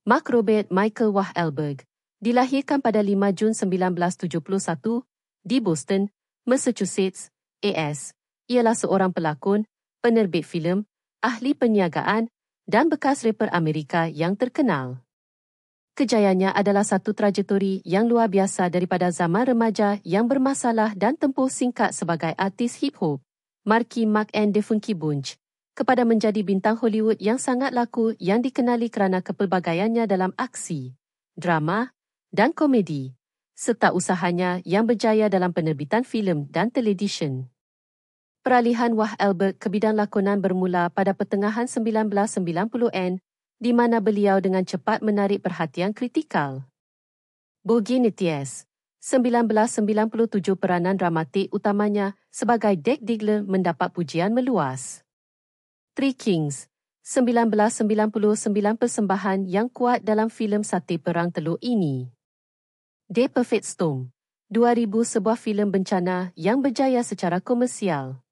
Mark Robert Michael Wahlberg dilahirkan pada 5 Jun 1971 di Boston, Massachusetts, AS. Ialah seorang pelakon, penerbit filem, ahli perniagaan dan bekas rapper Amerika yang terkenal. Kejayaannya adalah satu trajektori yang luar biasa daripada zaman remaja yang bermasalah dan tempoh singkat sebagai artis hip-hop, Marky Mark and the Funky Bunch, kepada menjadi bintang Hollywood yang sangat laku yang dikenali kerana kepelbagaiannya dalam aksi, drama dan komedi, serta usahanya yang berjaya dalam penerbitan filem dan televisyen. Peralihan Wahlberg ke bidang lakonan bermula pada pertengahan 1990-an, di mana beliau dengan cepat menarik perhatian kritikal. Boogie Nights, 1997 peranan dramatik utamanya sebagai Dirk Diggler mendapat pujian meluas. Three Kings, 1999 persembahan yang kuat dalam filem sati perang teluk ini. The Perfect Storm, 2000 sebuah filem bencana yang berjaya secara komersial.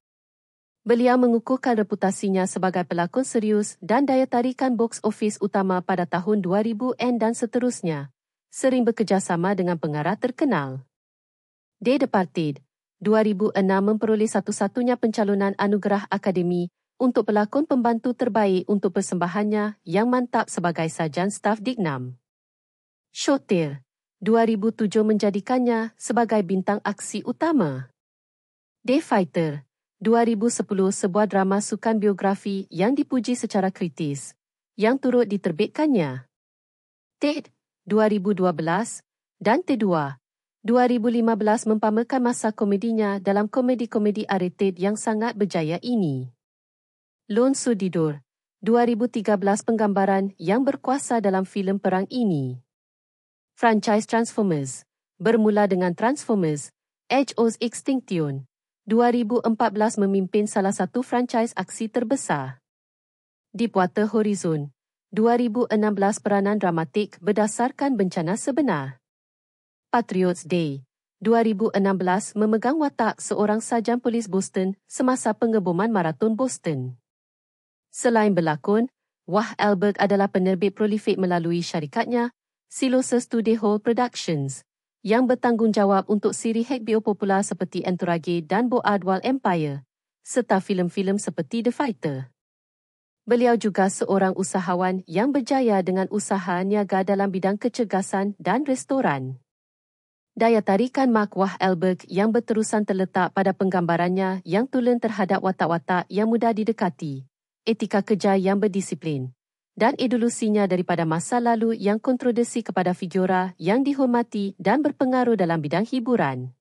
Beliau mengukuhkan reputasinya sebagai pelakon serius dan daya tarikan box office utama pada tahun 2000-an dan seterusnya, sering bekerjasama dengan pengarah terkenal. The Departed, 2006 memperoleh satu-satunya pencalonan anugerah Akademi untuk pelakon pembantu terbaik untuk persembahannya yang mantap sebagai sarjan staf Dignam. Showtale, 2007 menjadikannya sebagai bintang aksi utama. The Fighter, 2010 sebuah drama sukan biografi yang dipuji secara kritis, yang turut diterbitkannya. Ted, 2012 dan T2, 2015 mempamerkan masa komedinya dalam komedi-komedi R-rated yang sangat berjaya ini. Lone Sudidor, 2013 penggambaran yang berkuasa dalam filem perang ini. Franchise Transformers, bermula dengan Transformers, Age of Extinction, 2014 memimpin salah satu franchise aksi terbesar. Deepwater Horizon, 2016 peranan dramatik berdasarkan bencana sebenar. Patriots Day, 2016 memegang watak seorang sarjan polis Boston semasa pengeboman maraton Boston. Selain berlakon, Wahlberg adalah penerbit prolifik melalui syarikatnya, Silosa Studio Hall Productions, yang bertanggungjawab untuk siri HBO popular seperti Entourage dan Boardwalk Empire, serta filem-filem seperti The Fighter. Beliau juga seorang usahawan yang berjaya dengan usaha niaga dalam bidang kecergasan dan restoran. Daya tarikan Mark Wahlberg yang berterusan terletak pada penggambarannya yang tulen terhadap watak-watak yang mudah didekati, etika kerja yang berdisiplin, dan ideolusinya daripada masa lalu yang kontroversi kepada figura yang dihormati dan berpengaruh dalam bidang hiburan.